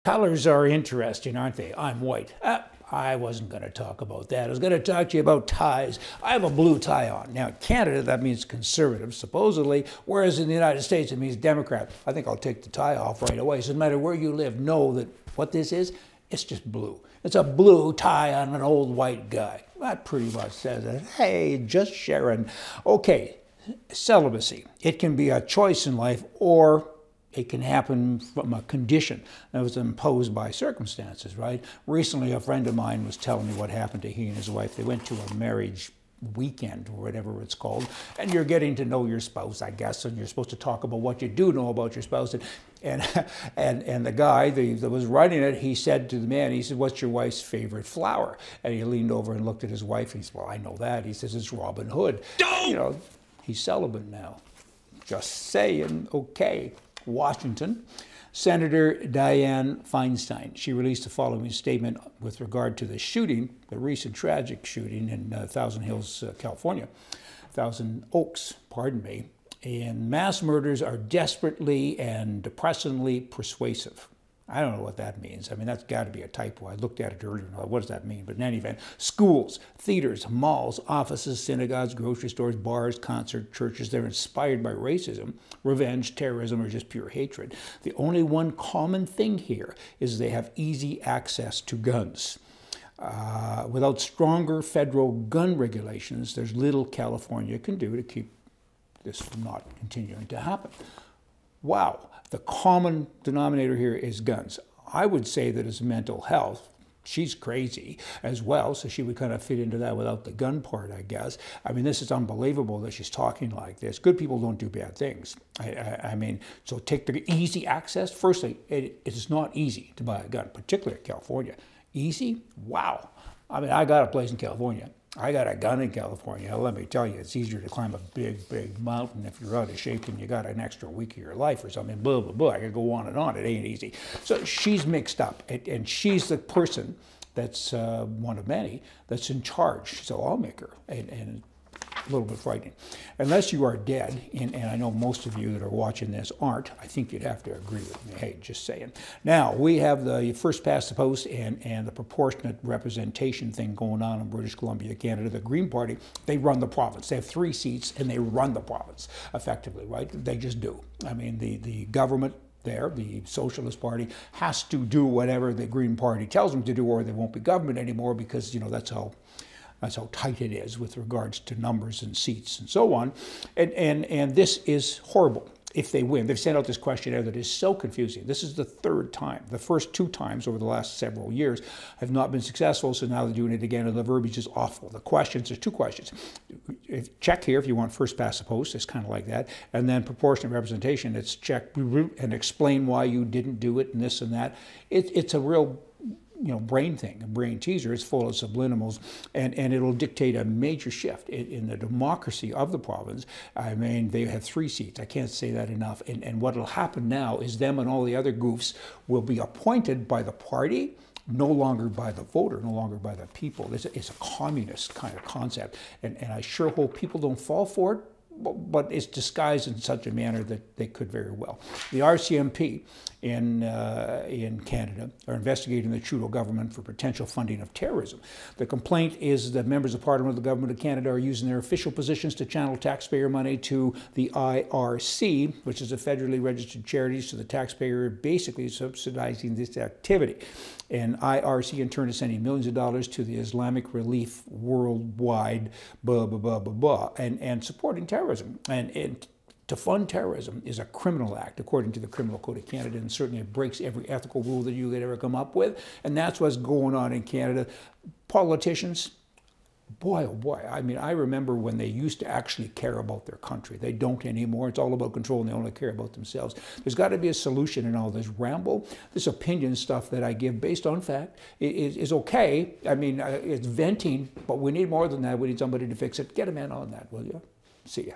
Colors are interesting, aren't they? I'm white. I wasn't going to talk about that. I was going to talk to you about ties. I have a blue tie on. Now, in Canada, that means conservative, supposedly, whereas in the United States, it means Democrat. I think I'll take the tie off right away. So no matter where you live, know that what this is, it's just blue. It's a blue tie on an old white guy. That pretty much says it. Hey, just sharing. Okay, celibacy. It can be a choice in life, or it can happen from a condition that was imposed by circumstances, right? Recently, a friend of mine was telling me what happened to he and his wife. They went to a marriage weekend, or whatever it's called, and you're getting to know your spouse, I guess, and you're supposed to talk about what you do know about your spouse. And the guy that was running it, he said to the man, he said, "What's your wife's favorite flower?" And he leaned over and looked at his wife. He said, "Well, I know that." He says, "It's Robin Hood." You know, he's celibate now. Just saying. Okay. Washington, Senator Dianne Feinstein. She released the following statement with regard to the shooting, the recent tragic shooting in Thousand Hills, California, Thousand Oaks, pardon me. And mass murders are desperately and depressingly persuasive. I don't know what that means. I mean, that's got to be a typo. I looked at it earlier and thought, what does that mean? But in any event, schools, theaters, malls, offices, synagogues, grocery stores, bars, concerts, churches, they're inspired by racism, revenge, terrorism, or just pure hatred. The only one common thing here is they have easy access to guns. Without stronger federal gun regulations, there's little California can do to keep this from not continuing to happen. Wow. The common denominator here is guns. I would say that it's mental health. She's crazy as well, so she would kind of fit into that without the gun part, I guess. I mean, this is unbelievable that she's talking like this. Good people don't do bad things. I mean, so take the easy access. Firstly, it is not easy to buy a gun, particularly in California. Easy? Wow. I mean, I got a place in California. I got a gun in California. Let me tell you, it's easier to climb a big, big mountain if you're out of shape and you got an extra week of your life or something, blah, blah, blah. I could go on and on. It ain't easy. So she's mixed up, and she's the person that's one of many that's in charge. She's a lawmaker, and a little bit frightening. Unless you are dead, and I know most of you that are watching this aren't, I think you'd have to agree with me. Hey, just saying. Now, we have the first past the post and the proportionate representation thing going on in British Columbia, Canada. The Green Party, they run the province. They have 3 seats, and they run the province effectively, right? They just do. I mean, the government there, the Socialist Party, has to do whatever the Green Party tells them to do, or they won't be government anymore, because, you know, that's how tight it is with regards to numbers and seats and so on. And this is horrible if they win. They've sent out this questionnaire that is so confusing. This is the 3rd time. The first 2 times over the last several years have not been successful, so now they're doing it again, and the verbiage is awful. The questions, there's 2 questions. Check here if you want first past the post, it's kind of like that. And then proportionate representation, it's check and explain why you didn't do it and this and that. It's a real brain thing, a brain teaser. It's full of subliminals, and it'll dictate a major shift in the democracy of the province. I mean, they have 3 seats. I can't say that enough. And what will happen now is them and all the other goofs will be appointed by the party, no longer by the voter, no longer by the people. It's a communist kind of concept, and I sure hope people don't fall for it, but it's disguised in such a manner that they could very well. The RCMP in Canada are investigating the Trudeau government for potential funding of terrorism. The complaint is that members of Parliament of the Government of Canada are using their official positions to channel taxpayer money to the IRC, which is a federally registered charity, so the taxpayer basically is subsidizing this activity. And IRC in turn is sending millions of dollars to the Islamic Relief Worldwide, blah, blah, blah, blah, blah, and supporting terrorism. And to fund terrorism is a criminal act, according to the Criminal Code of Canada, and certainly it breaks every ethical rule that you could ever come up with. And that's what's going on in Canada. Politicians, boy, oh boy, I mean, I remember when they used to actually care about their country. They don't anymore. It's all about control, and they only care about themselves. There's got to be a solution in all this ramble. This opinion stuff that I give based on fact is okay. I mean, it's venting, but we need more than that. We need somebody to fix it. Get a man on that, will you? See ya.